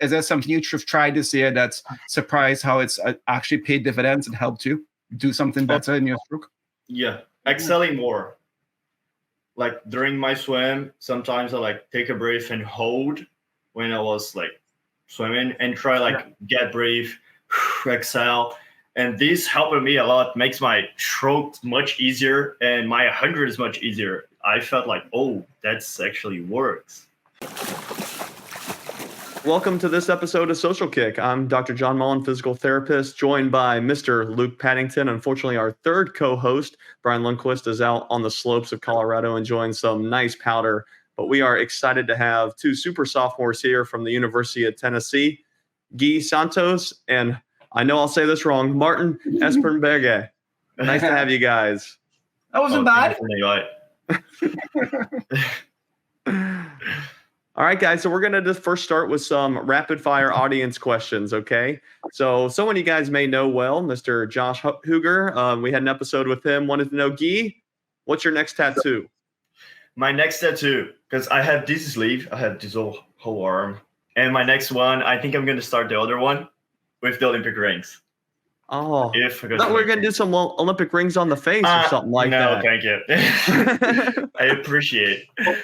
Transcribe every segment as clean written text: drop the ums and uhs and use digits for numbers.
is there something you've tried this year that's surprised how it's actually paid dividends and helped you do something better in your stroke? Yeah, excelling more. Like during my swim, sometimes I like take a breath and hold when I was like swimming and try like get breath, exhale. And this helped me a lot, makes my stroke much easier and my 100 is much easier. I felt like, oh, that's actually works. Welcome to this episode of Social Kick. I'm Dr. John Mullen, physical therapist, joined by Mr. Luke Paddington. Unfortunately, our third co-host, Brian Lundquist, is out on the slopes of Colorado enjoying some nice powder. But we are excited to have two super sophomores here from the University of Tennessee, Gui Santos, and I know I'll say this wrong, Martin Espernberger. Nice to have you guys. That wasn't bad. All right, guys, so we're going to just first start with some rapid-fire audience questions, okay? So someone you guys may know well, Mr. Josh Huger. We had an episode with him. Wanted to know, Guy, what's your next tattoo? My next tattoo, because I have this sleeve, I have this whole arm. And my next one, I think I'm going to start the other one with the Olympic rings. Oh, no, we're going to do some Olympic rings on the face or something like that. No, thank you. I appreciate it.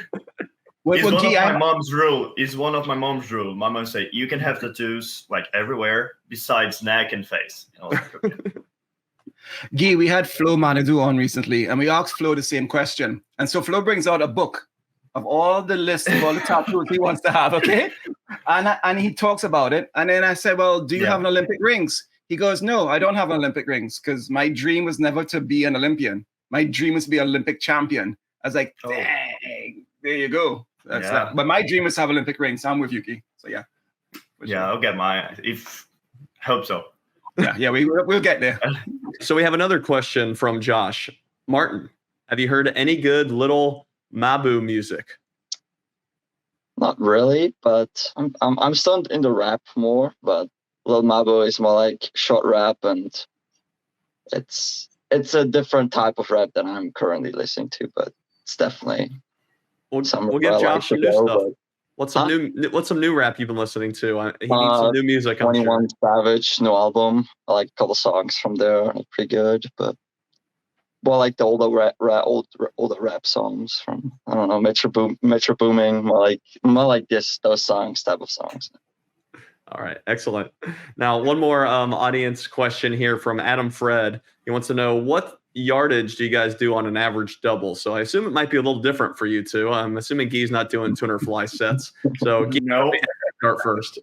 It's one of my mom's rule. My mom said, you can have tattoos like everywhere besides neck and face. Guy, we had Flo Manadou on recently, and we asked Flo the same question. And so Flo brings out a book of all the lists of all the tattoos he wants to have, okay? And he talks about it. And then I said, well, do you have an Olympic rings? He goes, no, I don't have an Olympic rings because my dream was never to be an Olympian. My dream was to be an Olympic champion. I was like, dang, there you go. That's that. But my dream is to have Olympic rings. So I'm with Yuki. So yeah. I'll get mine. Hope so. Yeah, we'll get there. So we have another question from Josh. Martin, have you heard any good little Mabu music? Not really, but I'm still into rap more. But Lil Mabu is more like short rap, and it's a different type of rap than I'm currently listening to. But it's definitely. We'll give Josh some new stuff. What's some new rap you've been listening to? He needs some new music. 21 Savage, new album. I like a couple songs from there. They're pretty good, but more like the older rap songs from Metro Booming. More like those songs, type of songs. All right, excellent. Now, one more audience question here from Adam Fred. He wants to know, what yardage do you guys do on an average double? So I assume it might be a little different for you two. I'm assuming Guy's not doing 200 fly sets. So Guy, start first.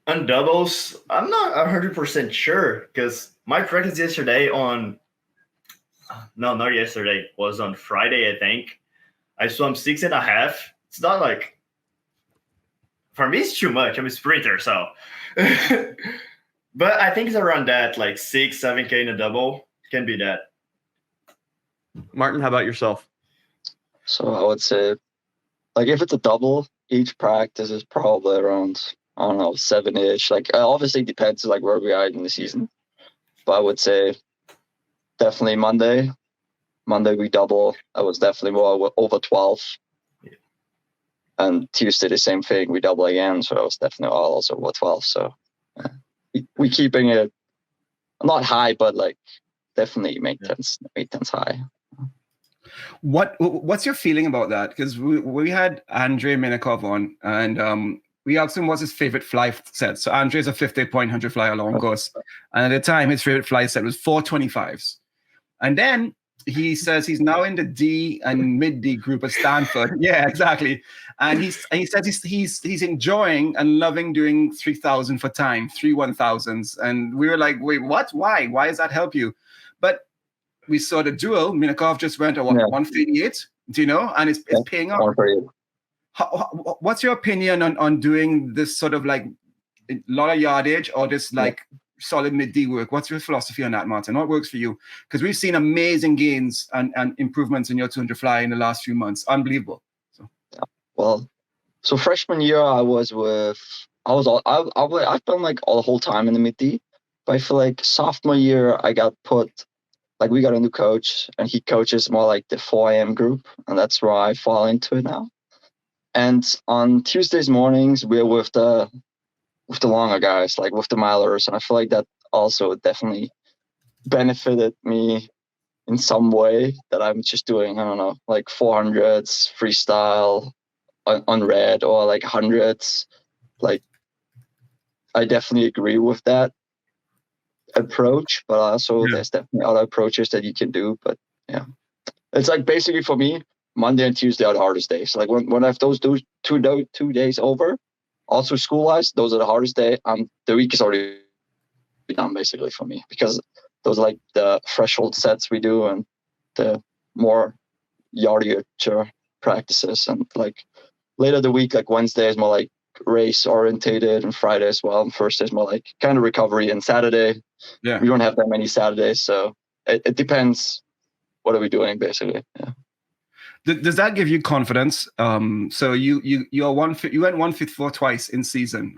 On doubles, I'm not 100% sure because my practice was on Friday, I think. I swam 6.5. It's not like, for me, it's too much. I'm a sprinter, so. But I think it's around that, like 6-7K in a double. Can be that. Martin, how about yourself? So I would say, like, if it's a double, each practice is probably around, I don't know, 7-ish. Like, obviously depends like where we are in the season. But I would say definitely Monday we double. I was definitely more over 12. Yeah. And Tuesday the same thing. We double again, so I was definitely also over 12. So we keeping it not high, but like definitely maintenance high. What's your feeling about that? Because we had Andrei Minikov on, and we asked him what's his favorite fly set. So Andrei's a 50-point flyer long course, and at the time his favorite fly set was 425s. And then he says he's now in the D and mid D group at Stanford. Yeah, exactly. And he says he's enjoying and loving doing 3,000 for time, 3 1,000s. And we were like, wait, what? Why? Why does that help you? But we saw the duel. Minikov just went at 138, do you know? And it's paying off. What's your opinion on doing this sort of like a lot of yardage or this like solid mid-D work? What's your philosophy on that, Martin? What works for you? Because we've seen amazing gains and improvements in your 200 fly in the last few months. Unbelievable. So freshman year, I've done like all the whole time in the mid-D. But I feel like sophomore year, I got put. Like we got a new coach and he coaches more like the 4 a.m. group. And that's where I fall into it now. And on Tuesdays mornings, we're with the the longer guys, like with the milers, and I feel like that also definitely benefited me in some way, that I'm just doing, I don't know, like 400s freestyle on red, or like 100s. Like, I definitely agree with that approach, but also there's definitely other approaches that you can do. But yeah, it's like basically for me, Monday and Tuesday are the hardest days. Like when I have those 2 days over, also school-wise, those are the hardest day. The week is already done basically for me, because those are like the threshold sets we do and the more yardier practices. And like later the week, like Wednesday is more like race orientated, and Friday as well, and Thursday is more like kind of recovery, and Saturday we don't have that many Saturdays, so it depends what are we doing basically. Does that give you confidence? So you went 154 twice in season.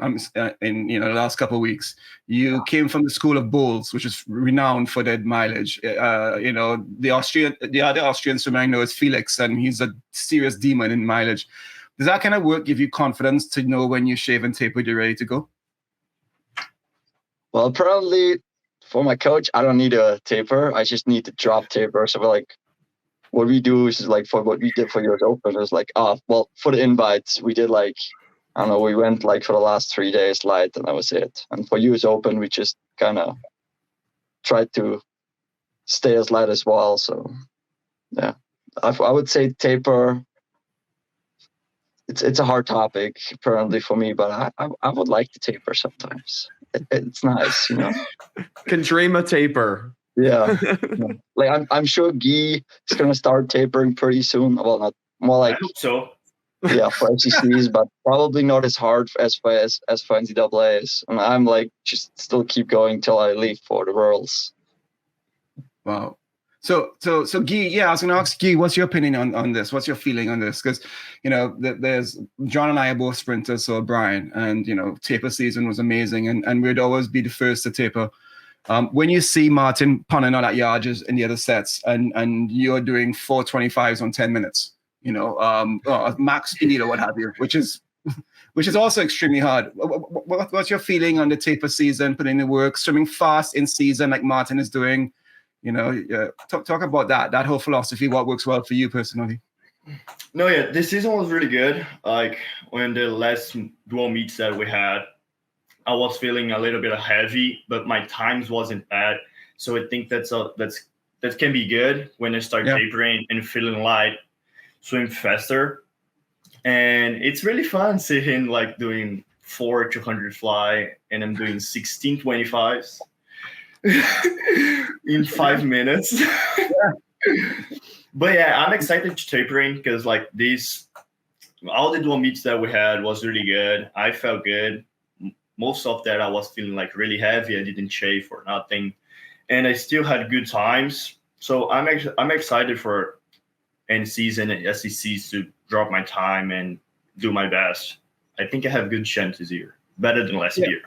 In the last couple of weeks, you came from the school of bulls, which is renowned for their mileage. The other Austrian swimmer I know is Felix, and he's a serious demon in mileage. Does that kind of work give you confidence to know when you shave and taper, you're ready to go? Well, apparently for my coach, I don't need a taper. I just need to drop taper. So like, what we do is like, for what we did for US Open is like, well, for the invites, we did like, I don't know, we went like for the last 3 days light, and that was it. And for US Open, we just kind of tried to stay as light as well. So yeah, I would say taper, it's a hard topic apparently for me, but I would like to taper sometimes. It's nice, Can dream a taper. Yeah. Like I'm sure Gui is gonna start tapering pretty soon. Well, not more like, I hope so. Yeah, for SECs, but probably not as hard as for NCAAs. And I'm like, just still keep going till I leave for the Worlds. Wow. So Gui, I was going to ask Gui, what's your opinion on this? What's your feeling on this? Because, there's John and I are both sprinters, so Brian, and, taper season was amazing, and we'd always be the first to taper. When you see Martin punning on that yardage in the other sets, and you're doing 425s on 10 minutes, max speed or what have you, which is also extremely hard. What's your feeling on the taper season, putting in the work, swimming fast in season like Martin is doing? Talk about that whole philosophy, what works well for you personally. No, yeah, this season was really good. Like when the last dual meets that we had, I was feeling a little bit heavy, but my times wasn't bad. So I think that can be good when I start tapering and feeling light, swim faster. And it's really fun seeing like doing 4 200 fly, and I'm doing 16 25s in 5 minutes. But yeah, I'm excited to tapering because like all the dual meets that we had was really good. I felt good. Most of that I was feeling like really heavy. I didn't chafe or nothing, and I still had good times. So I'm excited for NCs and SECs to drop my time and do my best. I think I have good chances here, better than last year.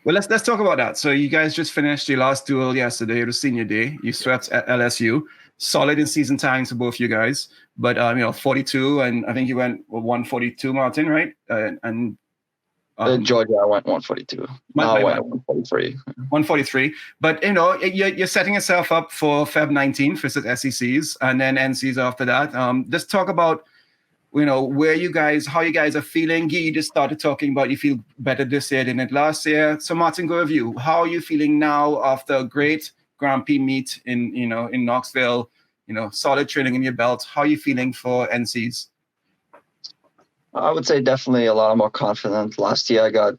Well, let's talk about that. So you guys just finished your last duel yesterday, it was senior day. You swept at LSU. Solid in season times for both you guys, but 42, and I think you went 142, Martin, right? And Georgia, I went 142. I went 143. 143. But you're setting yourself up for Feb 19th versus SECs and then NCs after that. Just talk about how you guys are feeling. Gui, you just started talking about you feel better this year than it last year. So Martin, go with you. How are you feeling now after a great Grand Prix meet in Knoxville? Solid training in your belt. How are you feeling for NCs? I would say definitely a lot more confident. Last year I got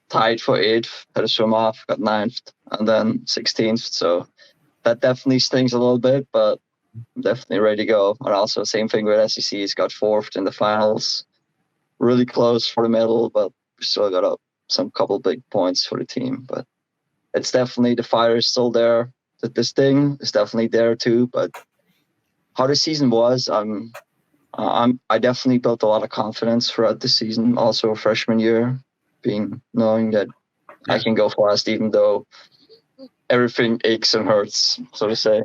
tied for 8th, had a swim off, got 9th, and then 16th. So that definitely stings a little bit, but I'm definitely ready to go. And also same thing with SECs, got 4th in the finals. Really close for the medal, but we still got some couple big points for the team. But it's definitely, the fire is still there. The sting is definitely there too. But how the season was, I definitely built a lot of confidence throughout the season. Also freshman year, knowing that I can go fast even though everything aches and hurts, so to say.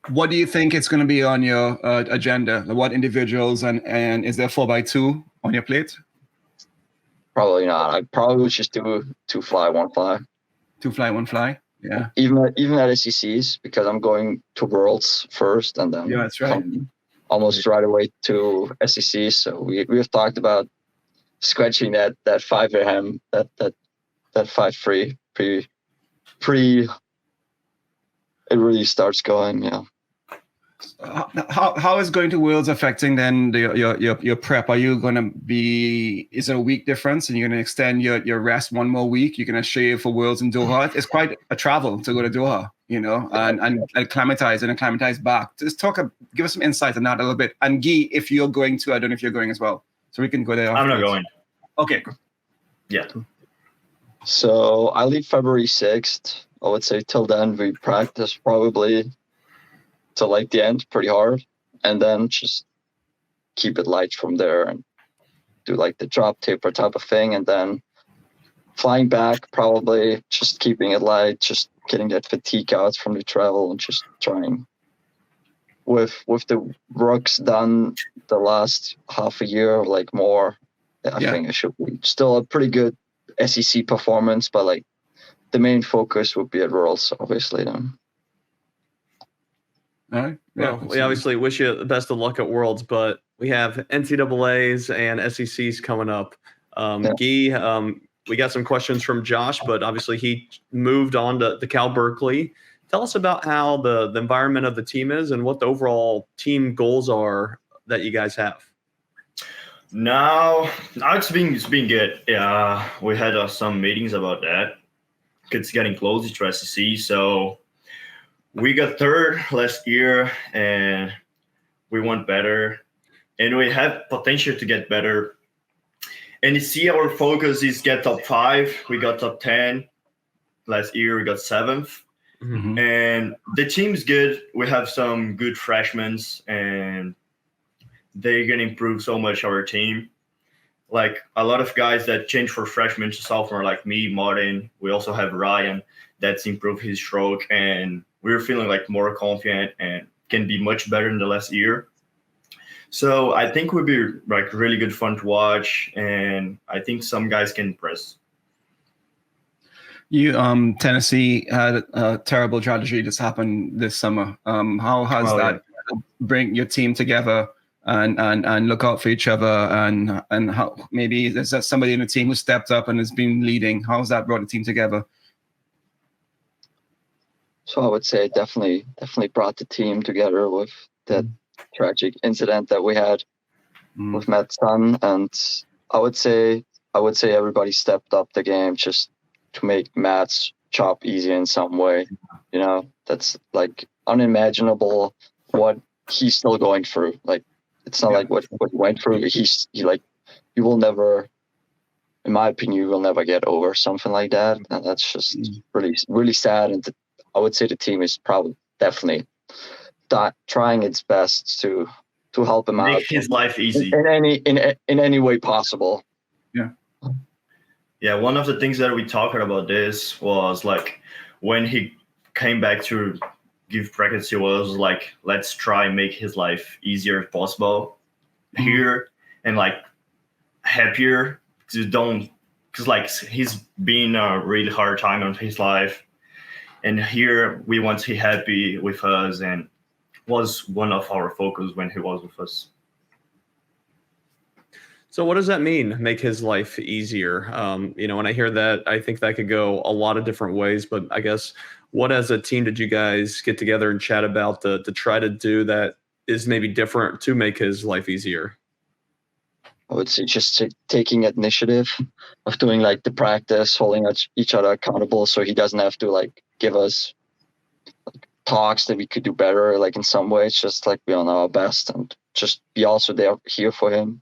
What do you think it's going to be on your agenda? What individuals and is there 4x2 on your plate? Probably not. I probably would just do 2 fly, 1 fly. 2 fly, 1 fly. Yeah. Even at SECs, because I'm going to Worlds first and then That's right. come almost right away to SECs. So we have talked about scratching that 5 AM, that 5 free pre it really starts going. Yeah. How is going to Worlds affecting then your prep? Are you going to be? Is it a week difference, and you're going to extend your rest 1 more week? You're going to shave for Worlds in Doha. It's quite a travel to go to Doha, and acclimatize back. Just give us some insight on that a little bit. And Guy, if you're going to, I don't know if you're going as well, so we can go there. I'm not going. Okay. Yeah. So I leave February 6th. I would say till then we practice probably to like the end pretty hard, and then just keep it light from there and do like the drop taper type of thing, and then flying back probably just keeping it light, just getting that fatigue out from the travel, and just trying with the rooks done the last half a year, like more. I think it should be still a pretty good SEC performance, but like the main focus would be at Worlds, obviously. Then. All right. Well, we obviously wish you the best of luck at Worlds, but we have NCAAs and SECs coming up. Guy, we got some questions from Josh, but obviously he moved on to Cal Berkeley. Tell us about how the environment of the team is and what the overall team goals are that you guys have. Now it's been good. Yeah, we had some meetings about that. It's getting closer to SEC, so we got third last year, and we want better, and we have potential to get better. And you see, our focus is get top 5. We got top 10 last year. We got 7th, and the team's good. We have some good freshmen, and they're gonna improve so much our team. Like a lot of guys that change for freshmen to sophomore, like me, Martin. We also have Ryan that's improved his stroke, and we're feeling like more confident and can be much better in the last year. So I think would be like really good fun to watch, and I think some guys can impress. Tennessee had a terrible tragedy just happened this summer. How has that bring your team together and look out for each other, and how maybe there's somebody in the team who stepped up and has been leading? How's that brought the team together? So I would say definitely brought the team together with that tragic incident that we had with Matt's son, and I would say everybody stepped up the game just to make Matt's job easy in some way. That's like unimaginable what he's still going through. Like it's not like what he went through. You will never, in my opinion, you will never get over something like that, and that's just really really sad. And I would say the team is probably definitely trying its best to help him out, make his life easy in any way possible. Yeah, one of the things that we talked about this was like when he came back to give practice, he was like, let's try and make his life easier as possible here and like happier, because like he's been a really hard time in his life. And here we want to be happy with us, and was one of our focus when he was with us. So what does that mean, make his life easier? When I hear that, I think that could go a lot of different ways. But I guess what as a team did you guys get together and chat about to try to do that is maybe different to make his life easier? I would say just taking initiative of doing like the practice, holding each other accountable, so he doesn't have to like give us like talks that we could do better. Like in some ways, just like be on our best and just be also here for him.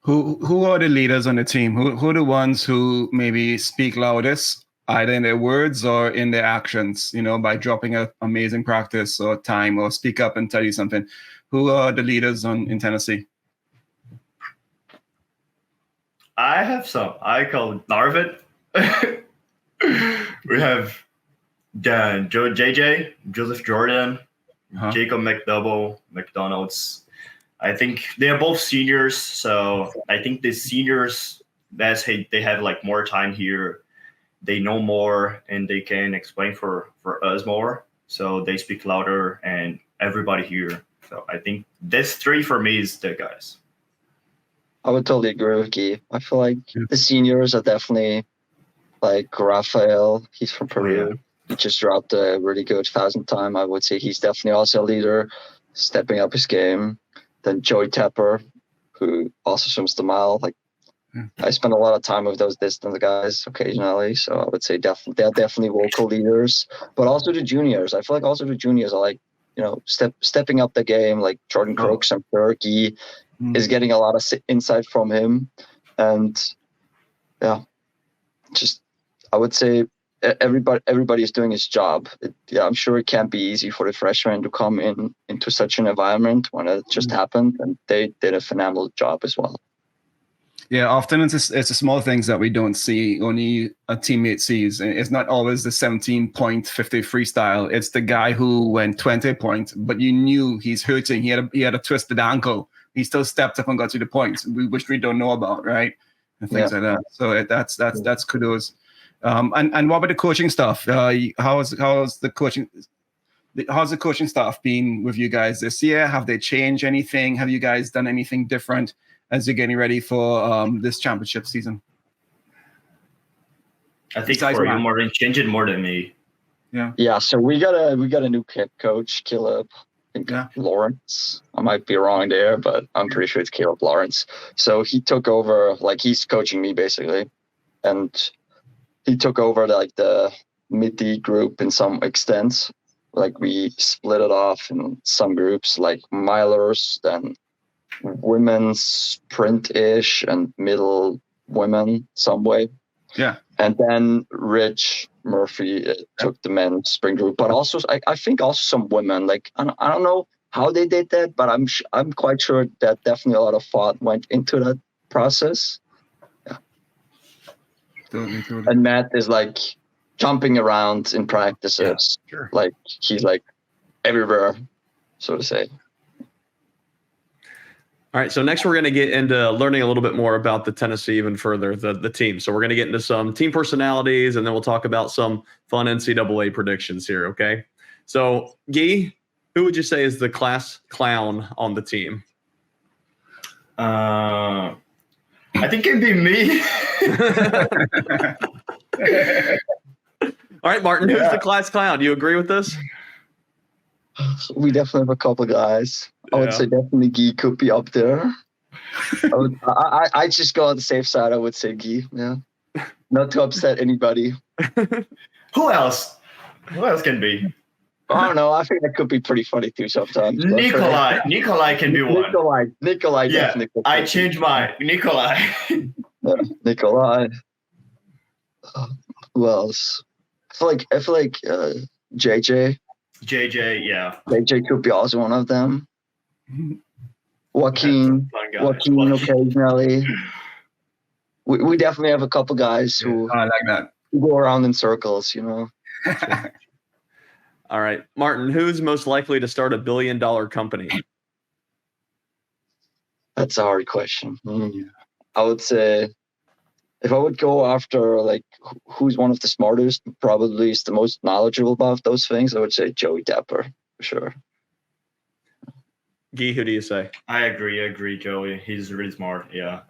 Who are the leaders on the team? Who are the ones who maybe speak loudest, either in their words or in their actions? By dropping an amazing practice or time, or speak up and tell you something. Who are the leaders in Tennessee? I have some. I call Narvin. We have JJ, Joseph Jordan, Jacob McDouble, McDonald's. I think they are both seniors, so I think the seniors, they have like more time here. They know more and they can explain for us more. So they speak louder and everybody here. So I think this 3 for me is the guys. I would totally agree with Guy. I feel like the seniors are definitely like Rafael. He's from Peru. Yeah. He just dropped a really good 1,000 time. I would say he's definitely also a leader, stepping up his game. Then Joey Tepper, who also swims the mile. Like I spend a lot of time with those distance guys occasionally, so I would say they're definitely vocal leaders. But also the juniors. I feel like also the juniors are like, stepping up the game. Like Jordan Crooks and Turkey is getting a lot of insight from him, and just I would say everybody is doing his job. I'm sure it can't be easy for the freshmen to come into such an environment when it just happened, and they did a phenomenal job as well. Yeah, often it's the small things that we don't see, only a teammate sees. It's not always the 17.50 freestyle. It's the guy who went 20 points, but you knew he's hurting. He had a twisted ankle. He still stepped up and got to the points, which we don't know about, right? And things like that. So that's kudos. And what about the coaching stuff? How's the coaching staff been with you guys this year? Have they changed anything? Have you guys done anything different as you're getting ready for this championship season? I think for you, Martin, change it more than me. Yeah. So we got a new coach, Caleb. I think Lawrence. I might be wrong there, but I'm pretty sure it's Caleb Lawrence. So he took over, like he's coaching me basically, and he took over like the mid-D group in some extent. Like we split it off in some groups, like milers, then women's sprint-ish, and middle women some way. Yeah. And then Rich Murphy took the men's spring group, but also I think also some women. Like I don't know how they did that, but I'm quite sure that definitely a lot of thought went into that process. Yeah. Totally. And Matt is like jumping around in practices. Yeah, sure. Like he's like everywhere, so to say. All right, so next we're going to get into learning a little bit more about the Tennessee even further, the team. So we're going to get into some team personalities, and then we'll talk about some fun NCAA predictions here, okay? So, Guy, who would you say is the class clown on the team? I think it'd be me. All right, Martin, who's the class clown? Do you agree with this? We definitely have a couple guys. I would say definitely Guy could be up there. I just go on the safe side. I would say Guy. Yeah, not to upset anybody. Who else? Who else can be? I don't know. I think that could be pretty funny too sometimes. Nikolai can be one. Nikolai. Yeah, definitely. I changed my Nikolai. Nikolai. Who else? I feel like JJ. JJ, yeah. JJ could be also one of them. Joaquin occasionally. We definitely have a couple guys who I like that. Go around in circles, All right, Martin, who's most likely to start $1 billion company? That's a hard question. I would say if I would go after like who's one of the smartest, probably is the most knowledgeable about those things, I would say Joey Tepper for sure. Guy, who do you say? I agree, Joey. He's really smart. Yeah.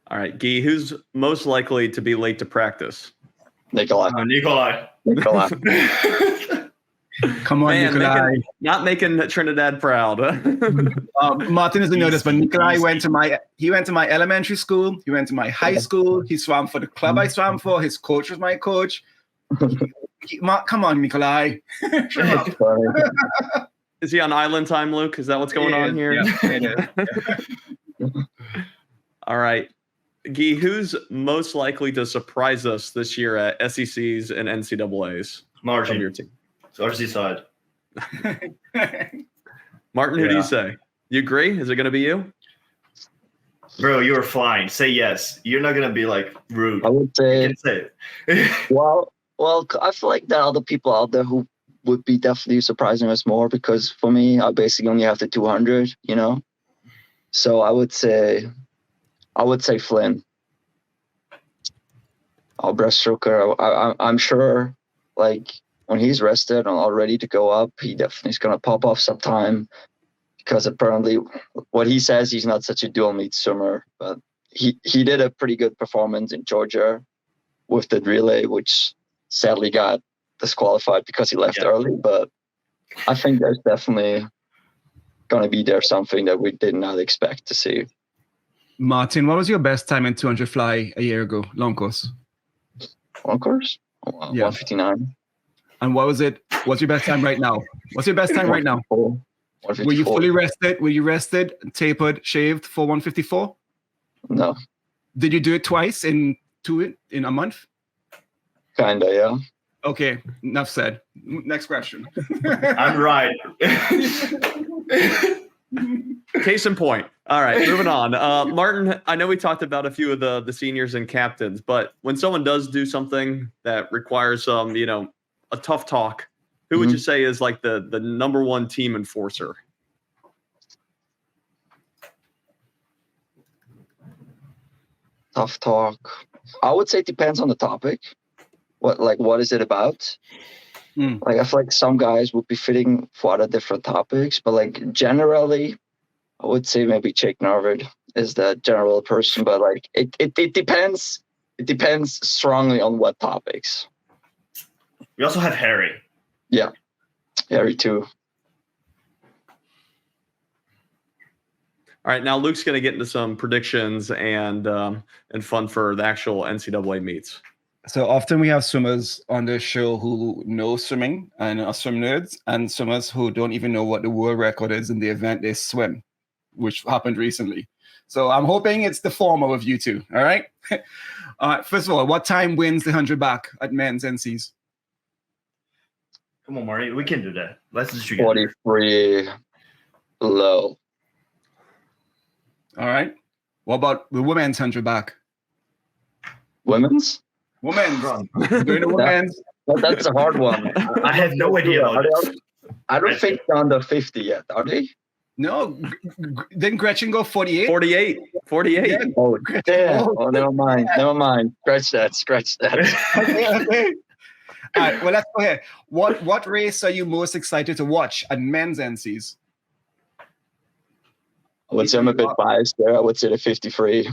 All right, Guy, who's most likely to be late to practice? Nikolai. Come on, Nikolai. Not making Trinidad proud. Martin doesn't know this, but Nikolai went to my elementary school. He went to my high school. He swam for the club I swam for. His coach was my coach. Come on, Nikolai. Is he on island time, Luke? Is that what's going on here? Yeah, it is. All right. Guy, who's most likely to surprise us this year at SECs and NCAAs? Martin. From your team. It's RC side. Martin, who do you say? You agree? Is it going to be you? Bro, you're fine. Say yes. You're not going to be like rude. I would say, you can say it. well, I feel like there are other people out there who would be definitely surprising us more, because for me, I basically only have the 200, you know. So I would say Flynn, our breaststroker. I'm sure, like, when he's rested and all ready to go up, he definitely is gonna pop off sometime, because apparently, what he says, he's not such a dual meet swimmer, but he did a pretty good performance in Georgia with the relay, which sadly got disqualified because he left early. But I think there's definitely gonna be there something that we did not expect to see. Martin, what was your best time in 200 fly a year ago, long course? Long course? 159. And what was it? What's your best time right now? What's your best time right now? 154. Were you fully rested? Were you rested, tapered, shaved for 154? No. Did you do it twice in a month? Kinda, yeah. Okay, enough said. Next question. I'm right. Case in point. All right, moving on. Martin, I know we talked about a few of the seniors and captains, but when someone does do something that requires a tough talk, who would you say is like the number one team enforcer? Tough talk. I would say it depends on the topic. What is it about? Like, I feel like some guys would be fitting for other different topics, but like generally, I would say maybe Jake Narvid is the general person, but like it depends. It depends strongly on what topics. We also have Harry. Yeah, Harry too. All right, now Luke's going to get into some predictions and fun for the actual NCAA meets. So often we have swimmers on the show who know swimming and are swim nerds, and swimmers who don't even know what the world record is in the event they swim, which happened recently. So I'm hoping it's the former of you two. All right. First of all, what time wins the 100 back at men's NCs? Come on, Marty, we can do that. Let's just do 43 low. All right. What about the women's 100 back? Women's? Women's. Doing the women's. That's a hard one. I have no idea about this. I don't think they're under 50 yet, are they? No. Didn't Gretchen go 48? 48. Yeah. Oh, damn. Oh, never mind. Scratch that. Okay. All right. Well, let's go ahead. What race are you most excited to watch at men's NCs? I would say I'm a bit biased there. I would say the 53.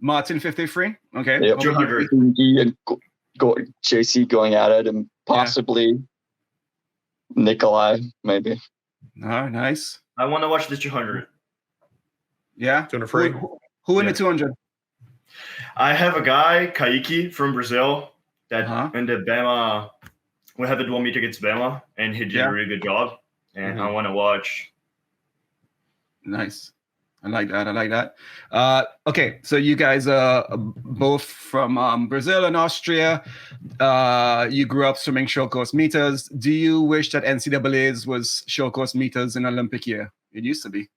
Martin 53. Okay. Yep. 200. Gui and JC going at it, and possibly Nikolai, maybe. Oh, nice. I want to watch the 200. Yeah. 200. Who in the 200? I have a guy, Kaique from Brazil, that in the Bama, we have a dual meet against Bama, and he did a really good job. And I want to watch. Nice. I like that. Okay, so you guys are both from Brazil and Austria. You grew up swimming short course meters. Do you wish that NCAAs was short course meters in Olympic year? It used to be.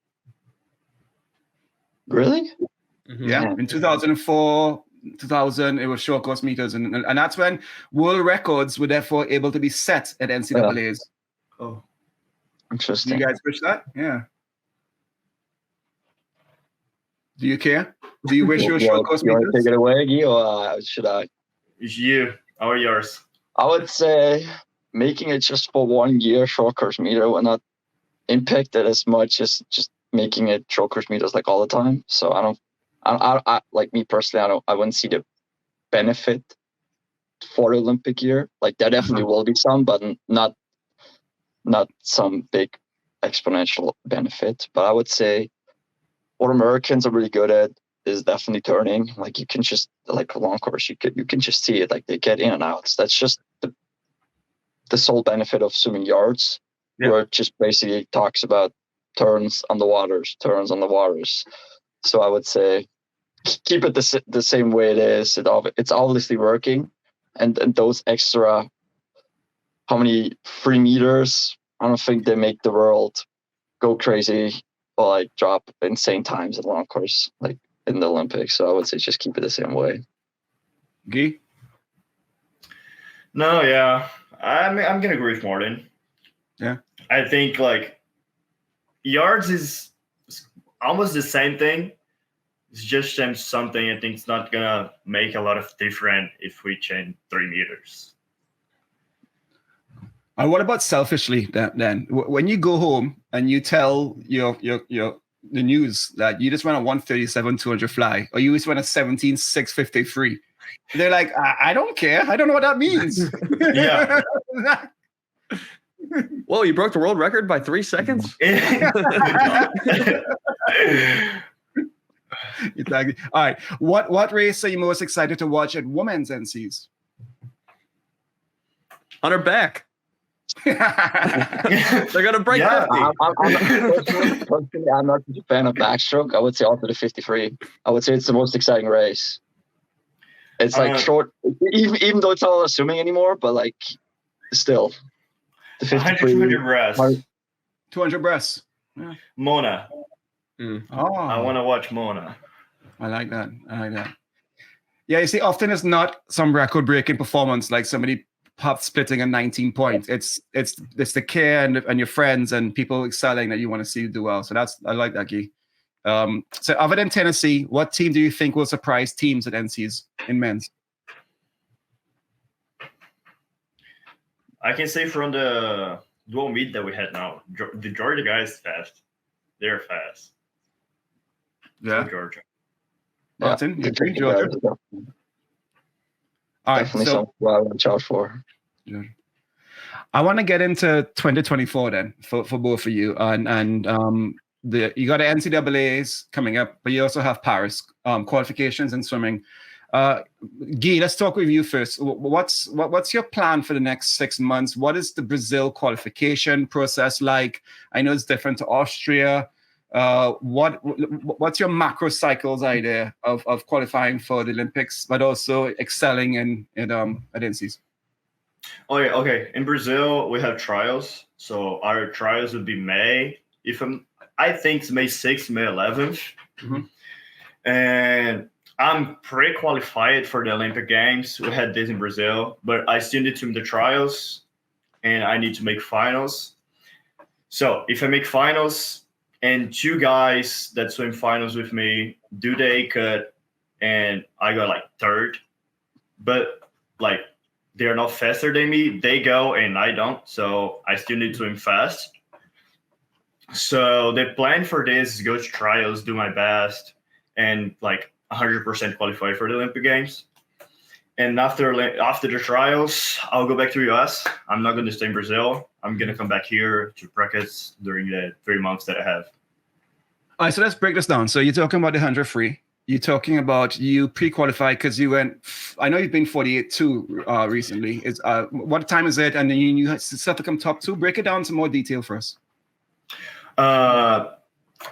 Really? Yeah. In 2004, 2000, it was short course meters. And that's when world records were therefore able to be set at NCAAs. Oh. Interesting. Do you guys wish that? Yeah. Do you care? Do you wish you were short course meters? You want to take it away, Gui, or should I? It's you. How are yours? I would say making it just for 1 year short course meter will not impact it as much as just making it short course meters like all the time. So I like me personally, I wouldn't see the benefit for the Olympic year. Like there definitely will be some, but not some big exponential benefit. But I would say what Americans are really good at is definitely turning. Like you can just, like a long course, you can just see it. Like they get in and out. That's just the sole benefit of swimming yards, where it just basically talks about turns on the waters. So I would say keep it the same way it is. It's obviously working, and those extra, how many 3 meters? I don't think they make the world go crazy or like drop insane times at long course like in the Olympics. So I would say just keep it the same way. Gui? No, yeah. I'm gonna agree with Martin. Yeah. I think like yards is almost the same thing. It's just something I think it's not gonna make a lot of difference if we change 3 meters. And what about selfishly then? When you go home and you tell the news that you just went a 137 200 fly, or you just went a 17 653, they're like, I don't care. I don't know what that means. Yeah. Whoa, you broke the world record by 3 seconds? Exactly. All right. What race are you most excited to watch at women's NCs? Hunter Beck. They're gonna break 50. I'm not a fan of backstroke. I would say also the 53. I would say it's the most exciting race. It's like short, even though it's not assuming anymore, but like still. The 53. 200 breasts. 200 breasts. Yeah. Mona. Oh, I want to watch Mona. I like that. Yeah, you see, often it's not some record-breaking performance like somebody splitting a 19 points. It's the care and your friends and people excelling that you want to see do well. So I like that, Guy. So other than Tennessee, what team do you think will surprise teams at NCs in men's? I can say from the dual meet that we had now, the Georgia guys fast. They're fast. Yeah, So Georgia. Martin, you agree, Georgia? All right, Definitely so something I want to charge for. I want to get into 2024 then for both of you, and you got the NCAAs coming up, but you also have Paris qualifications in swimming. Guy, let's talk with you first. What's your plan for the next 6 months? What is the Brazil qualification process like? I know it's different to Austria. What's your macro cycles idea of qualifying for the Olympics, but also excelling at NCs? Oh yeah, okay. In Brazil, we have trials. So our trials would be May. I think it's May 6th, May 11th. Mm-hmm. And I'm pre-qualified for the Olympic Games. We had this in Brazil, but I still need to make the trials, and I need to make finals. So if I make finals, and 2 guys that swim finals with me do the A cut, and I got like 3rd, but like they're not faster than me. They go and I don't, so I still need to swim fast. So the plan for this is go to trials, do my best, and like 100% qualify for the Olympic Games. And after the trials, I'll go back to US. I'm not going to stay in Brazil. I'm going to come back here to practice during the 3 months that I have. All right, so let's break this down. So you're talking about the 100 free. You're talking about you pre-qualified because you went. I know you've been 48.2 recently. What time is it? And then you set to come top 2. Break it down to more detail for us. I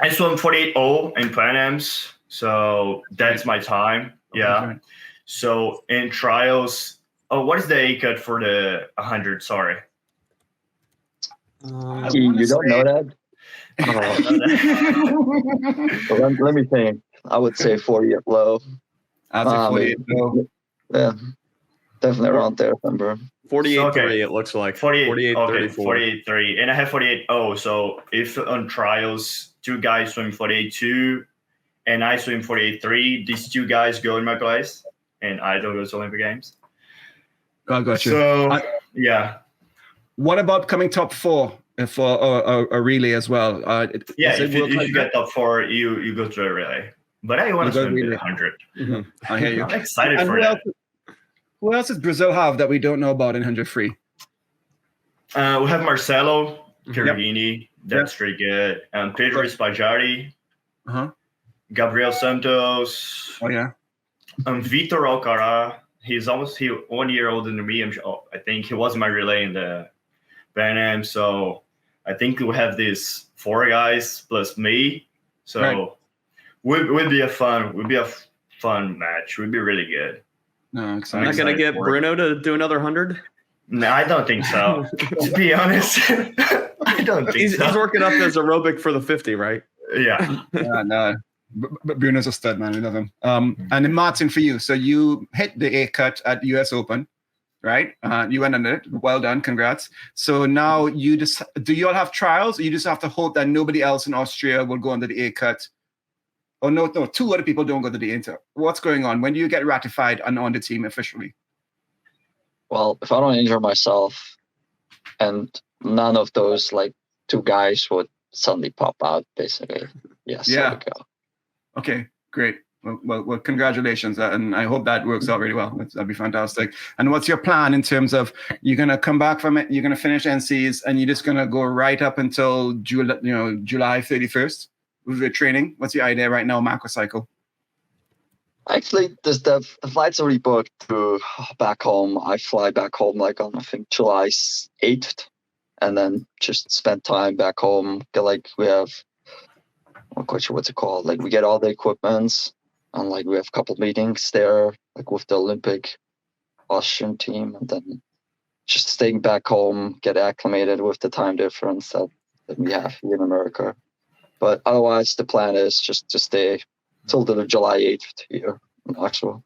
swam 48.0 in Pan Ams, so that's my time. Yeah. Okay. So in trials, what is the A cut for the 100? Sorry. You don't know that? Let me think. I would say 48 low. I'll say 48 low. Yeah, definitely around there, remember. 48.3, it looks like. 48, okay, 34. 48.3. And I have 48.0. So if on trials, 2 guys swim 48.2 and I swim 48.3, these 2 guys go in my place and I don't go to Olympic Games. I got you. So, yeah. What about coming top 4 for a relay as well? If you get top 4, you go to a relay. But I want to swim the 100. Mm-hmm. I hear you. I'm excited for that. Who else does Brazil have that we don't know about in 100 free? We have Marcelo Cherubini. That's pretty good. Pedro Spaggiari. Gabriel Santos. Oh, yeah. Vitor Alcara. He's almost 1 year older than me. I think he was in my relay in the Pan Am. So I think we have these 4 guys plus me. So would be a fun match. Would be really good. No, I'm not going to get Bruno to do another 100? No, I don't think so. To be honest, I don't think so. He's working up his aerobic for the 50, right? Yeah. No. But Bruno's a stud, man. We love him. And then Martin, for you. So you hit the A cut at US Open, right? You went on it. Well done. Congrats. So now do you all have trials, or you just have to hope that nobody else in Austria will go under the A cut? Oh, no, 2 other people don't go to the Inter. What's going on? When do you get ratified and on the team officially? Well, if I don't injure myself and none of those like 2 guys would suddenly pop out, basically. Yes. Yeah. There we go. Okay, great. Well, congratulations, and I hope that works out really well. That'd be fantastic. And what's your plan in terms of you're gonna come back from it? You're gonna finish NCs, and you're just gonna go right up until July 31st with your training. What's your idea right now, macro cycle? Actually, the flight's already booked to back home. I fly back home like on I think July 8th, and then just spend time back home. We have, I'm not quite sure what's it called. Like we get all the equipments, and like we have a couple meetings there, like with the Olympic Austrian team, and then just staying back home, get acclimated with the time difference that we have here in America. But otherwise, the plan is just to stay till the July 8th here in Oxford.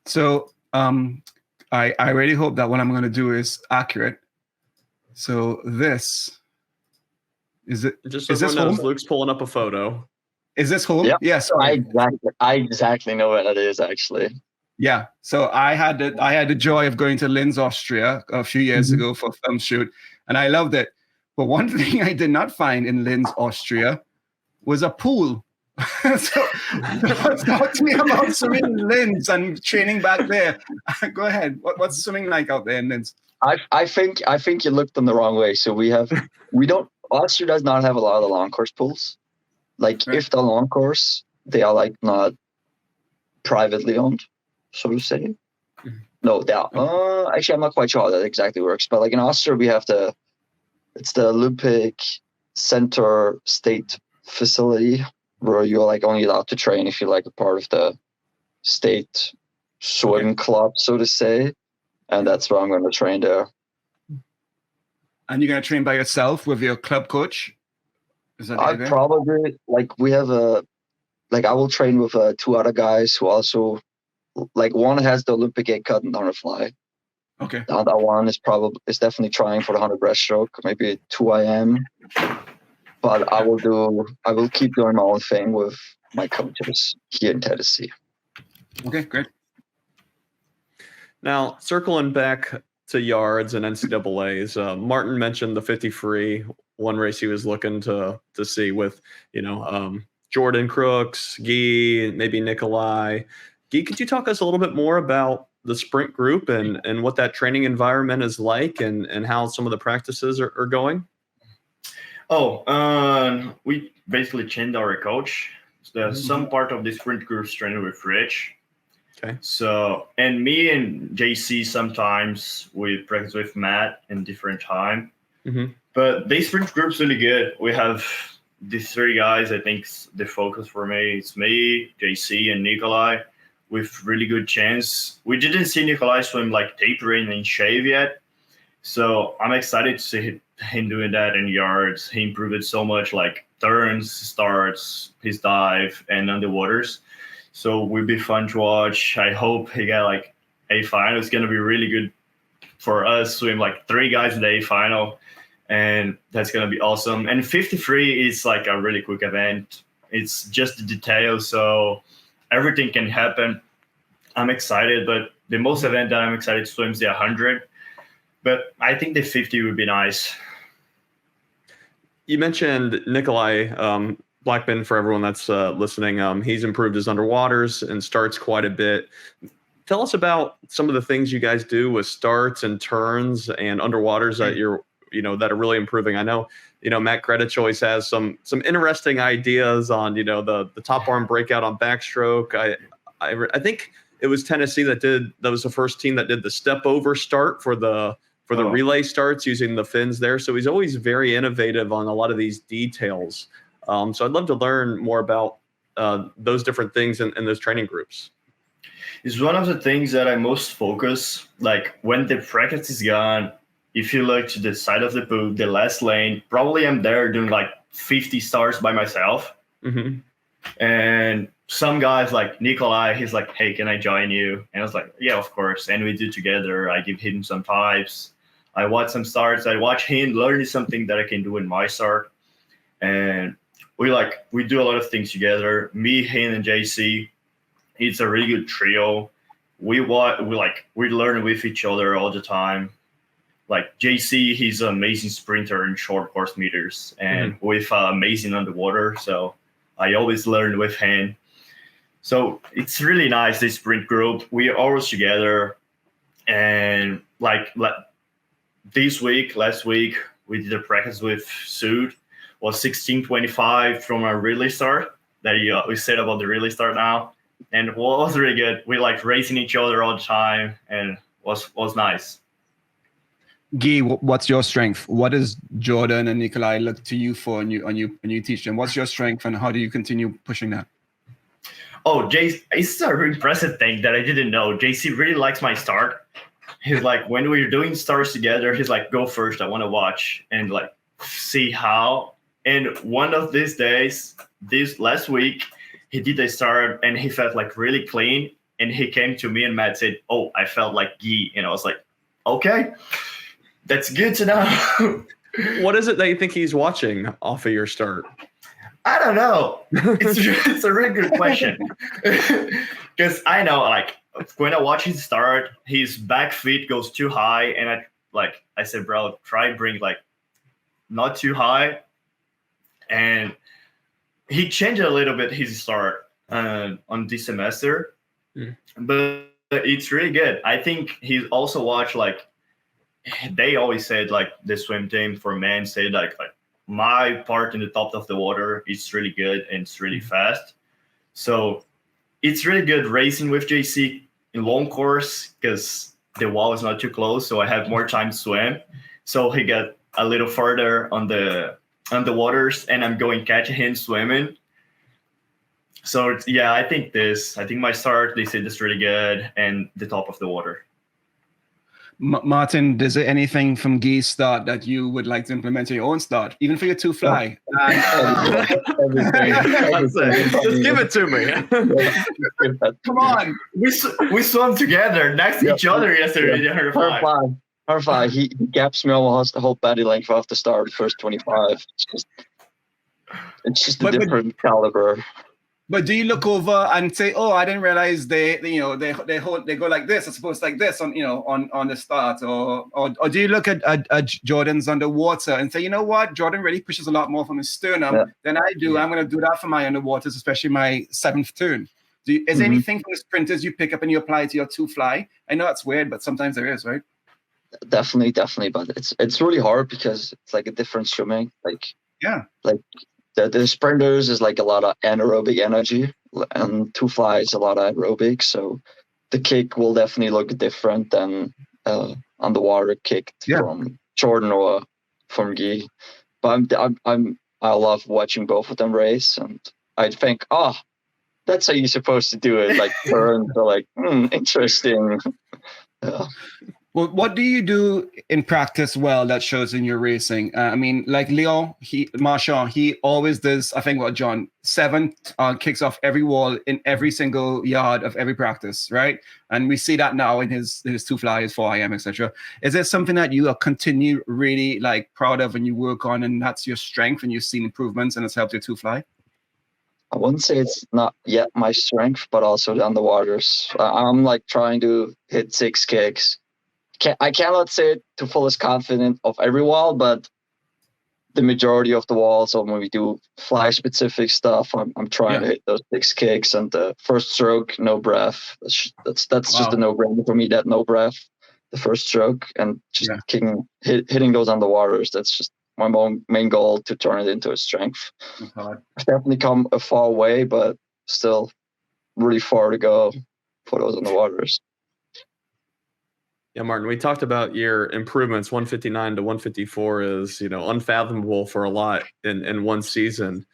So I really hope that what I'm going to do is accurate. So this is it. Just so is this everyone knows, home? Luke's pulling up a photo. Is this home? Yep. Yeah. Sorry. I exactly know what it is actually. Yeah. So I had the joy of going to Linz, Austria a few years ago for a film shoot, and I loved it. But one thing I did not find in Linz, Austria, was a pool. So talk to me about swimming in Linz and training back there. Go ahead. What's swimming like out there in Linz? I think you looked them the wrong way. So Austria does not have a lot of the long course pools. Like if the long course, they are like not privately owned, so to say. No, they are. Actually, I'm not quite sure how that exactly works. But like in Austria, we have it's the Olympic Center State facility where you're like only allowed to train if you're like a part of the state swim club, so to say. And that's where I'm going to train there. And you're going to train by yourself with your club coach? Is that I probably we have I will train with 2 other guys who also one has the Olympic A cut and 100 fly. Okay. The other one is definitely trying for the 100 breaststroke, maybe 2 IM. But I will keep doing my own thing with my coaches here in Tennessee. Okay, great. Now, circling back to yards and NCAAs, Martin mentioned the 50 free, one race he was looking to see with, Jordan Crooks, Gui, maybe Nikolai. Gui, could you talk us a little bit more about the sprint group and what that training environment is like and how some of the practices are going? We basically changed our coach. Some part of the sprint groups training with Rich. Okay. So, and me and JC sometimes we practice with Matt in different time. Mm-hmm. But the sprint group's really good. We have these 3 guys. I think the focus for me is me, JC, and Nikolai with really good chance. We didn't see Nikolai swim like tapering and shave yet. So I'm excited to see him doing that in yards. He improved it so much, like turns, starts, his dive, and underwaters. So will be fun to watch. I hope he got like A final. It's going to be really good for us. Swim like 3 guys in the A final, and that's going to be awesome. And 53 is like a really quick event. It's just the details, so everything can happen. I'm excited, but the most event that I'm excited to swim is the 100. But I think the 50 would be nice. You mentioned Nikolai Blackman, for everyone that's listening. He's improved his underwaters and starts quite a bit. Tell us about some of the things you guys do with starts and turns and underwaters that that are really improving. I know, Matt Kretich always has some interesting ideas on, the top arm breakout on backstroke. I think it was Tennessee that was the first team that did the step over start for the relay starts using the fins there. So he's always very innovative on a lot of these details. So I'd love to learn more about those different things in those training groups. It's one of the things that I most focus, like when the practice is gone, if you look to the side of the pool, the last lane, probably I'm there doing like 50 starts by myself. Mm-hmm. And some guys like Nikolai, he's like, hey, can I join you? And I was like, yeah, of course. And we do together. I give him some types. I watch some starts. I watch him learning something that I can do in my start. And we do a lot of things together. Me, him, and JC. It's a really good trio. We learn with each other all the time. Like JC, he's an amazing sprinter in short course meters and with amazing underwater. So I always learn with him. So it's really nice, this sprint group. We are always together. And like last week, we did a practice with Sud. Was 16:25 from a relay start that we said about the relay start now. And it was really good. We like racing each other all the time and was nice. Guy, what's your strength? What does Jordan and Nikolai look to you for when you teach them? What's your strength and how do you continue pushing that? Oh, it's a really impressive thing that I didn't know. JC really likes my start. He's like, when we're doing starts together, he's like, go first. I want to watch and like see how. And one of these days, this last week, he did a start and he felt like really clean. And he came to me and Matt said, oh, I felt like Guy. And I was like, okay, that's good to know. What is it that you think he's watching off of your start? I don't know. It's a really good question. Because I know, like, when I watch him start, his back feet goes too high. And I said, bro, try bring like not too high. And he changed a little bit his start on this semester. But it's really good. I think he's also watched, like, they always said, like, the swim team for men said, like my part in the top of the water is really good and it's really fast. So it's really good racing with JC in long course because the wall is not too close. So I have more time to swim. So he got a little further on the waters and I'm going catching him swimming. So I think my start, they said it's really good and the top of the water. Martin, is there anything from Guy's start that you would like to implement in your own start, even for your two fly? Everything. Just give it to me. Come on, we swam together next to each other yesterday. Her fly. He gaps me almost the whole body length off the start, first 25. It's just a different caliber. But do you look over and say, "Oh, I didn't realize they go like this, as opposed to like this on the start," or do you look at Jordan's underwater and say, "You know what, Jordan really pushes a lot more from his sternum than I do. I'm going to do that for my underwaters, especially my seventh turn." Is there anything from the sprinters you pick up and you apply to your two fly? I know it's weird, but sometimes there is, right? Definitely, but it's really hard because it's like a different swimming. The sprinters is like a lot of anaerobic energy, and two flies a lot of aerobic. So the kick will definitely look different than underwater kicked from Jordan or from Guy. But I love watching both of them race, and I think, that's how you're supposed to do it. Like turns are like interesting. Well, what do you do in practice that shows in your racing? I mean, like Leon, Marchand, he always does, I think, 7 kicks off every wall in every single yard of every practice, right? And we see that now in his two flies, 4IM, etc. Is there something that you continue really like proud of and you work on, and that's your strength and you've seen improvements and it's helped your two fly? I wouldn't say it's not yet my strength, but also the underwaters. I'm like trying to hit 6 kicks. I cannot say it to fullest confident of every wall, but the majority of the walls, or when we do fly specific stuff, I'm trying to hit those 6 kicks, and the first stroke, no breath. That's just a no-brainer for me. That no breath, the first stroke, and just hitting those underwaters. That's just my main goal, to turn it into a strength. I've definitely come a far way, but still really far to go for those underwaters. Yeah, Martin, we talked about your improvements. 159 to 154 is, unfathomable for a lot in one season.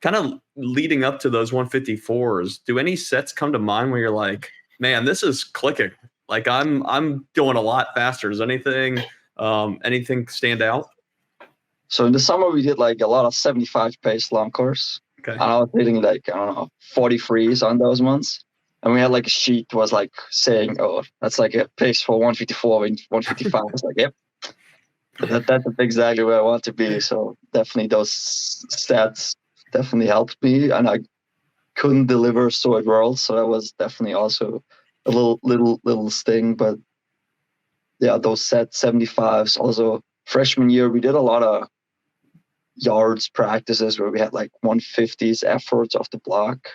Kind of leading up to those 154s, do any sets come to mind where you're like, man, this is clicking? Like I'm going a lot faster. Does anything stand out? So in the summer we did like a lot of 75 pace long course. Okay. And I was hitting like, I don't know, 43s on those months. And we had like a sheet was like saying, oh, that's like a pace for 154 and 155. I was like, yep, that's exactly where I want to be. So definitely those stats definitely helped me. And I couldn't deliver so at Worlds. So that was definitely also a little sting. But yeah, those set 75s. Also, freshman year, we did a lot of yards practices where we had like 150s efforts off the block,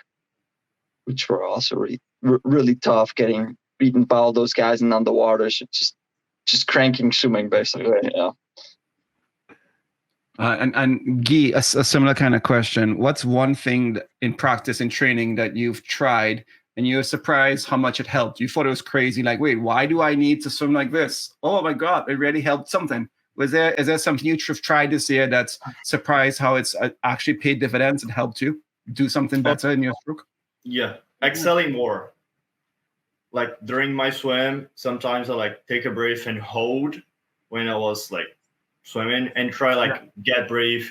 which were also really tough, getting beaten by all those guys in underwater, just cranking swimming basically. Yeah. And Guy, a similar kind of question. What's one thing in practice and training that you've tried and you're surprised how much it helped? You thought it was crazy, like, wait, why do I need to swim like this? Oh my God, it really helped something. Is there something you've tried this year that's surprised how it's actually paid dividends and helped you do something better in your stroke? Yeah, excelling more. Like during my swim, sometimes I like take a breath and hold when I was like swimming and try like get breath,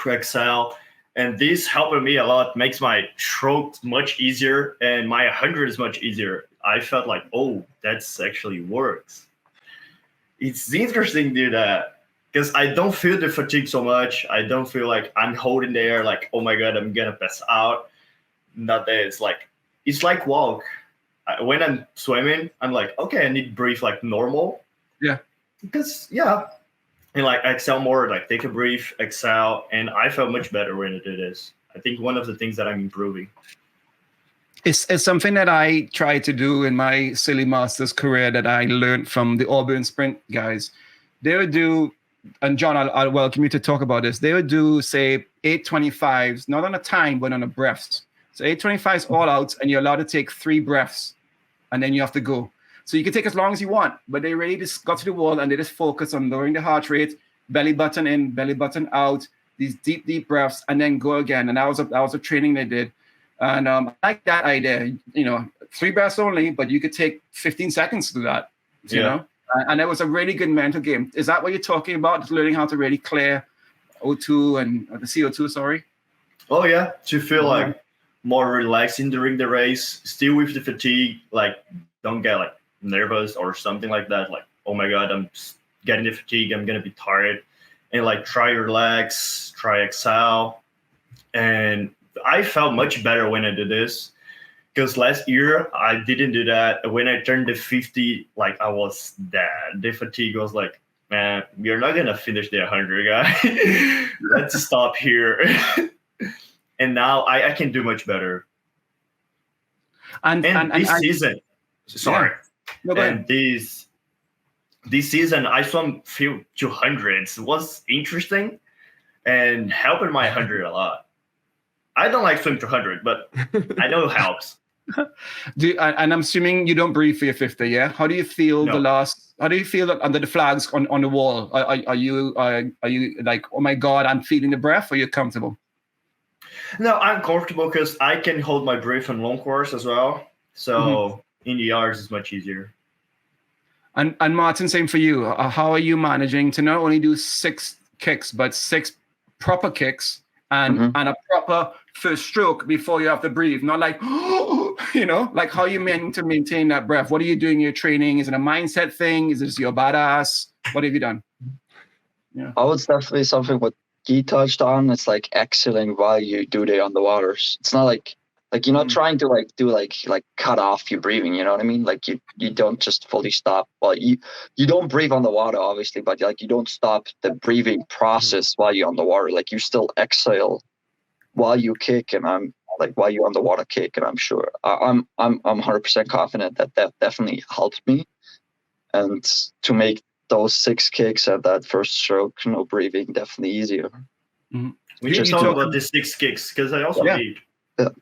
exhale. And this helped me a lot, makes my stroke much easier and my 100 is much easier. I felt like, oh, that's actually works. It's interesting to do that because I don't feel the fatigue so much. I don't feel like I'm holding the air like, oh my God, I'm going to pass out. Not that it's like walk. When I'm swimming, I'm like, okay, I need to breathe like normal. Yeah. Because, and like exhale more, like take a breath, exhale. And I felt much better when I did this. I think one of the things that I'm improving. It's something that I tried to do in my silly master's career that I learned from the Auburn Sprint guys. They would do, and John, I'll welcome you to talk about this. They would do, say, 825s, not on a time, but on a breaths. So 825s all out, and you're allowed to take 3 breaths, and then you have to go. So you can take as long as you want, but they really just got to the wall and they just focus on lowering the heart rate, belly button in, belly button out, these deep breaths, and then go again. And that was a training they did. And I like that idea, 3 breaths only, but you could take 15 seconds to do that, you know? And it was a really good mental game. Is that what you're talking about? Just learning how to really clear O2 and the CO2, sorry? Oh, yeah. To feel like more relaxing during the race, still with the fatigue, like don't get like nervous or something like that. Like, oh my God, I'm getting the fatigue. I'm going to be tired. And like try relax, try exhale. And I felt much better when I did this because last year I didn't do that. When I turned the 50, like I was dead. The fatigue was like, man, we're not gonna finish the 100, guy. Let's stop here. And now I can do much better. And this season, sorry, and this season I swam few 200s. It was interesting and helping my 100 a lot. I don't like swim 200, but I know it helps. And I'm assuming you don't breathe for your 50, yeah? How do you feel how do you feel under the flags on the wall? Are you like, oh my God, I'm feeling the breath, or are you comfortable? No, I'm comfortable because I can hold my breath on long course as well. So in the yards it's much easier. And Martin, same for you. How are you managing to not only do 6 kicks, but 6 proper kicks and a proper first stroke before you have to breathe? Not like, like how you meant to maintain that breath. What are you doing in your training? Is it a mindset thing? Is this your badass? What have you done? Yeah. Oh, it's definitely something what Guy touched on. It's like exhaling while you do the underwaters. It's not like you're not trying to do like cut off your breathing, you know what I mean? Like you don't just fully stop. Well, you don't breathe underwater, obviously, but like you don't stop the breathing process while you're underwater. Like you still exhale while you kick, and I'm like while you underwater kick, and I'm sure I'm 100% confident that definitely helped me, and to make those 6 kicks at that first stroke, no breathing, definitely easier. We need to talk about the 6 kicks because I also need.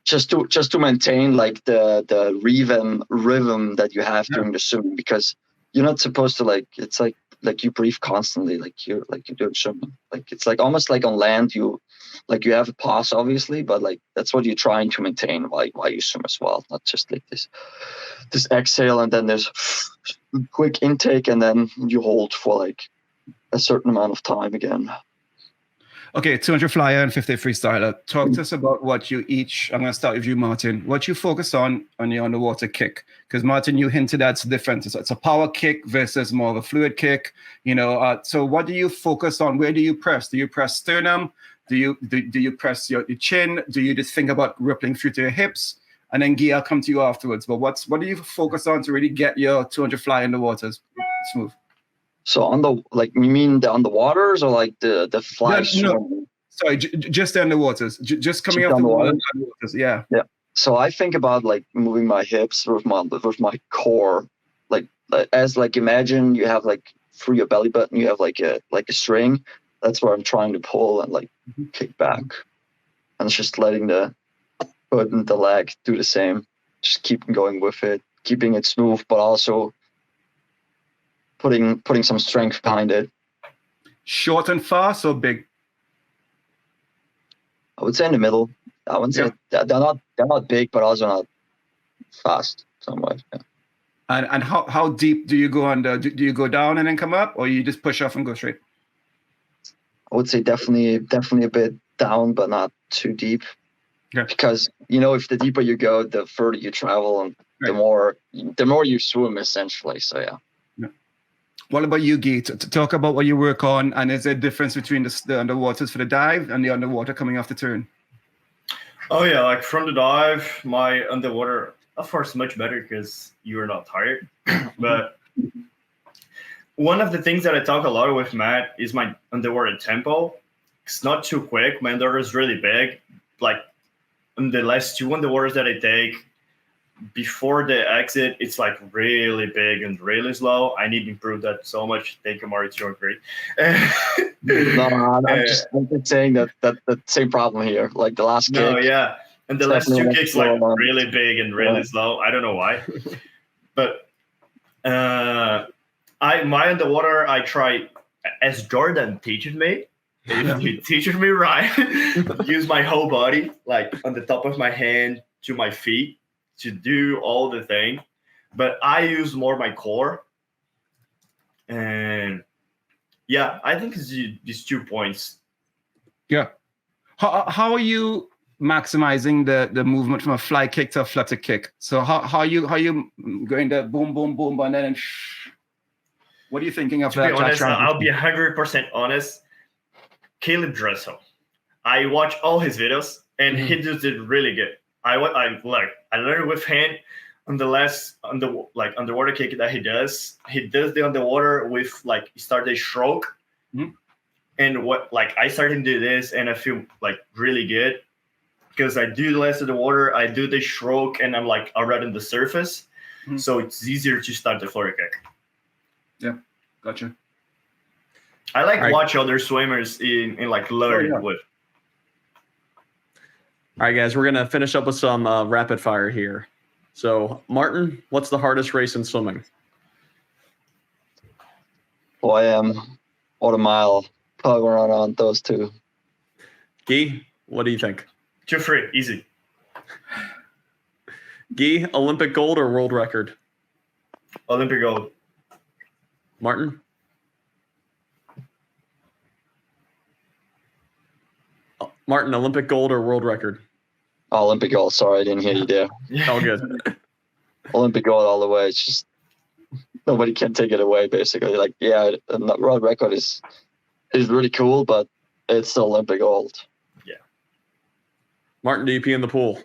Just to maintain like the rhythm that you have during the swimming, because you're not supposed to it's like you breathe constantly like you're doing swimming. Like it's like almost like on land you have a pause obviously, but like that's what you're trying to maintain while you swim as well. Not just like this exhale and then there's quick intake and then you hold for like a certain amount of time again. Okay, 200 flyer and 50 freestyler. Talk to us about what you each, I'm going to start with you, Martin, what you focus on your underwater kick. Because Martin, you hinted that's different. It's a power kick versus more of a fluid kick. So what do you focus on? Where do you press? Do you press sternum? Do you press your chin? Do you just think about rippling through to your hips? And then Gui, I'll come to you afterwards. But what do you focus on to really get your 200 fly in the waters smooth? So you mean the underwaters or like the fly? No, sorry, just the underwaters. Just coming off the water. Underwaters, yeah. Yeah. So I think about like moving my hips with my core, imagine you have like through your belly button you have like a string. That's where I'm trying to pull and like kick back, and it's just letting the foot and the leg do the same. Just keep going with it, keeping it smooth, but also putting some strength behind it. Short and fast or big? I would say in the middle. I wouldn't say they're not big, but also not fast somewhat. Yeah. And how deep do you go under? Do you go down and then come up, or you just push off and go straight? I would say definitely a bit down, but not too deep. Yeah. Because if the deeper you go, the further you travel, and the more you swim essentially. So yeah. What about you, Gui? To talk about what you work on, and is there a difference between the underwaters for the dive and the underwater coming off the turn? Oh yeah, like from the dive, my underwater, of course, much better because you're not tired. But one of the things that I talk a lot with Matt is my underwater tempo. It's not too quick. My underwater is really big. Like in the last 2 underwaters that I take, before the exit, it's like really big and really slow. I need to improve that so much. Thank you, Marty. You're great. No, I'm just saying that same problem here. Like the last kick. No, yeah. And the last 2 kicks like really big and really slow. I don't know why. But my underwater, I try, as Jordan teaches me, if he teaches me right, use my whole body, like on the top of my hand to my feet, to do all the thing, but I use more my core. And yeah, I think it's these 2 points. Yeah. How are you maximizing the movement from a fly kick to a flutter kick? So how are you going to boom, boom, boom, and then what are you thinking of that? To be honest, I'll be 100% honest. Caleb Dressel. I watch all his videos and he does it really good. I learned with him on the underwater kick that he does. He does the underwater with like start a stroke, and I started to do this, and I feel like really good because I do the less of the water, I do the stroke, and I'm like already on the surface, so it's easier to start the floor kick. Yeah, gotcha. I like watch other swimmers in like learn with. All right, guys, we're going to finish up with some rapid fire here. So, Martin, what's the hardest race in swimming? or a mile. Probably run on those 2. Gui, what do you think? 2 free, easy. Gui, Olympic gold or world record? Olympic gold. Martin? Martin, Olympic gold or world record? Olympic gold. Sorry, I didn't hear you there. All good. Olympic gold all the way. It's just nobody can take it away, basically. Like, yeah, the world record is really cool, but it's the Olympic gold. Yeah. Martin, do you pee in the pool?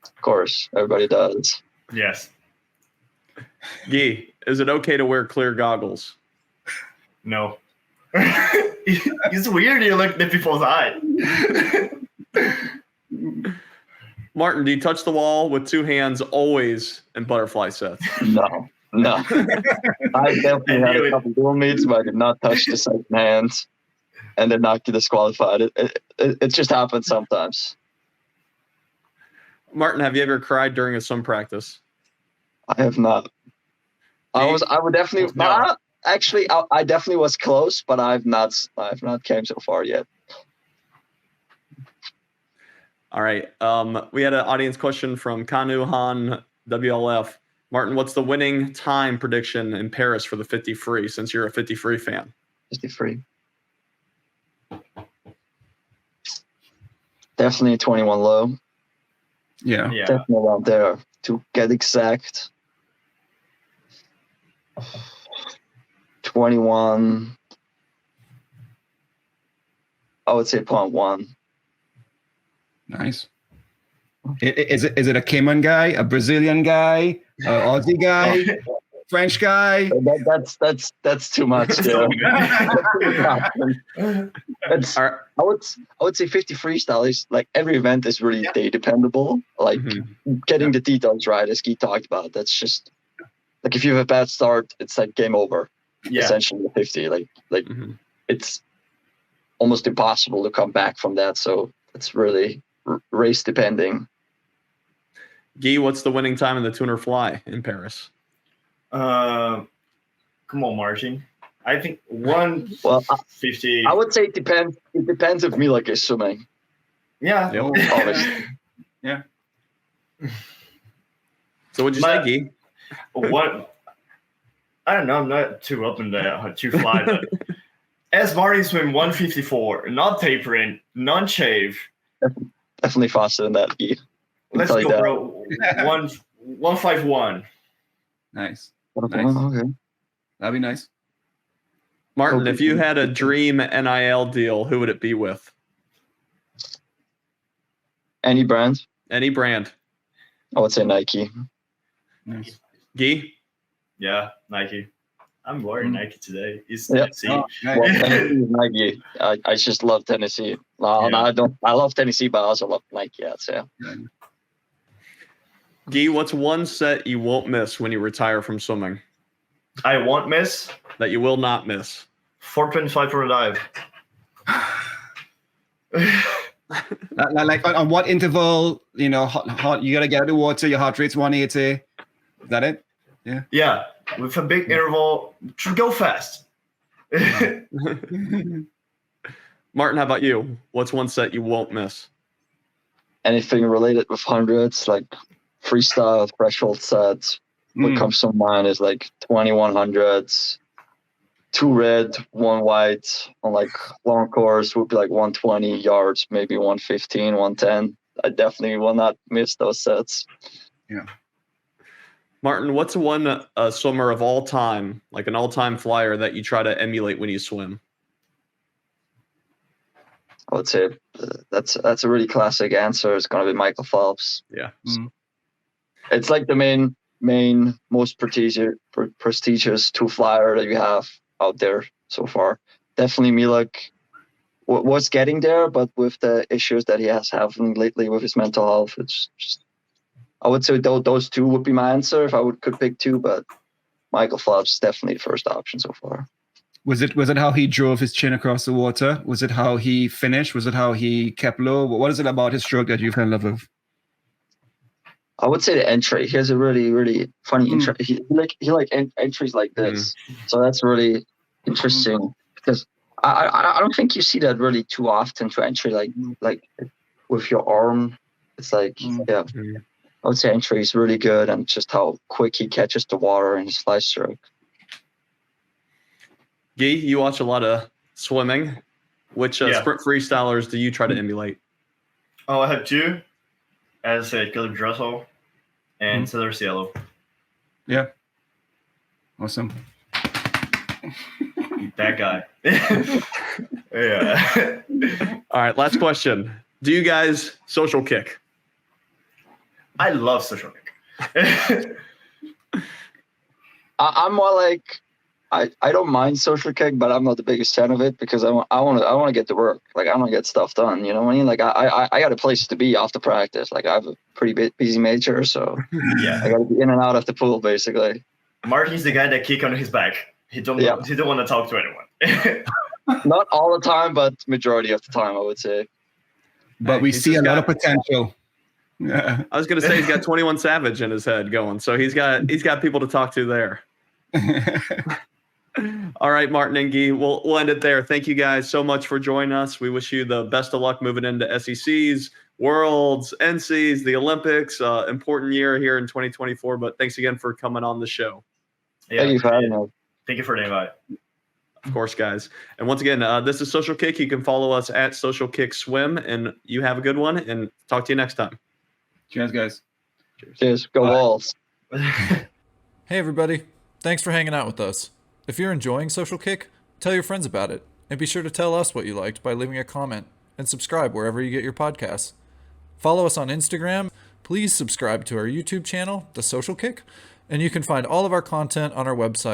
Of course, everybody does. Yes. Gui, is it okay to wear clear goggles? No. It's weird you look at people's eye. Martin, do you touch the wall with 2 hands always in butterfly sets? No. I definitely had a couple dual meets where I did not touch the second hands and did not get disqualified. It just happens sometimes. Martin, have you ever cried during a swim practice? I have not. I would definitely not. Actually, I definitely was close, but I've not came so far yet. All right. We had an audience question from Kanu Han WLF. Martin, what's the winning time prediction in Paris for the 50 free, since you're a 50 free fan? 50 free. definitely 21 low. Yeah. Yeah. Definitely around there. To get exact, 21. I would say 0.1. Nice. Is it a Cayman guy, a Brazilian guy, an Aussie guy, French guy? That's too much. Yeah. It's, All right. I would say 50 freestyle is like every event is really day dependable. Like getting the details right, as Guy talked about. That's just like if you have a bad start, it's like game over. Yeah. Essentially 50. Like it's almost impossible to come back from that. So it's really race depending. Guy, what's the winning time in the tuner fly in Paris? Come on, Martin. I think 150. I would say it depends. It depends if Milak is swimming. Yeah. Yep. Obviously. Yeah. So what'd you say, Guy? What? I don't know. I'm not too up in the too fly, but as Martin swim 154, not tapering, non-shave. Definitely faster than that, Guy. Let's go, bro. 151. Nice. Okay. That'd be nice. Martin, if you had a dream NIL deal, who would it be with? Any brand? Any brand. I would say Nike. Nice. Guy? Yeah, Nike. I'm wearing Nike today. It's Yeah. Tennessee. Oh, nice. Well, Tennessee is Nike. I just love Tennessee. No, I don't. I love Tennessee, but I also love Nike. I'd say. Guy, what's one set you won't miss when you retire from swimming? I won't miss That you will not miss. 4.5 for a dive. Like on what interval, you know, you gotta get out of the water, your heart rate's 180. Is that it? Yeah, with a big interval, go fast. Martin, how about you? What's one set you won't miss? Anything related with hundreds, like freestyle threshold sets. What comes to mind is like 2100s, 2 red, 1 white. On like long course would be like 120 yards, maybe 115, 110. I definitely will not miss those sets. Yeah. Martin, what's one swimmer of all time, like an all-time flyer that you try to emulate when you swim? I would say that's a really classic answer. It's going to be Michael Phelps. Yeah. It's like the main most prestigious 2 flyer that you have out there so far. Definitely Milak was getting there, but with the issues that he has having lately with his mental health, it's just, I would say those 2 would be my answer if I could pick 2, but Michael Phelps is definitely the first option so far. Was it how he drove his chin across the water? Was it how he finished? Was it how he kept low? What is it about his stroke that you fell in love with? I would say the entry. He has a really, really funny entry. He like entries like this. So that's really interesting because I don't think you see that really too often to entry like with your arm. It's like I would say entry is really good and just how quick he catches the water in his fly stroke. Guy, you watch a lot of swimming. Which sprint freestylers do you try to emulate? Oh, I have 2. As I said, Caleb Dressel and Cedar Cielo. Yeah. Awesome. That guy. Yeah. All right, last question. Do you guys social kick? I love social kick. I'm more like I don't mind social kick, but I'm not the biggest fan of it because I want to get to work. Like I want to get stuff done. You know what I mean? Like I got a place to be after practice. Like I have a pretty busy major, so Yeah. I got to be in and out of the pool basically. Martin's the guy that kick on his back. He don't want to talk to anyone. Not all the time, but majority of the time, I would say. But we see a lot of potential. I was going to say he's got 21 Savage in his head going, so he's got people to talk to there. All right, Martin and Guy, we'll end it there. Thank you guys so much for joining us. We wish you the best of luck moving into SECs, Worlds, NCs, the Olympics. Important year here in 2024, but thanks again for coming on the show. Yeah, Thank you for having us. Thank you for the invite. Of course, guys. And once again, this is Social Kick. You can follow us at Social Kick Swim, and you have a good one, and talk to you next time. Cheers, guys. Cheers. Go Wolves. Hey, everybody. Thanks for hanging out with us. If you're enjoying Social Kick, tell your friends about it. And be sure to tell us what you liked by leaving a comment. And subscribe wherever you get your podcasts. Follow us on Instagram. Please subscribe to our YouTube channel, The Social Kick. And you can find all of our content on our website,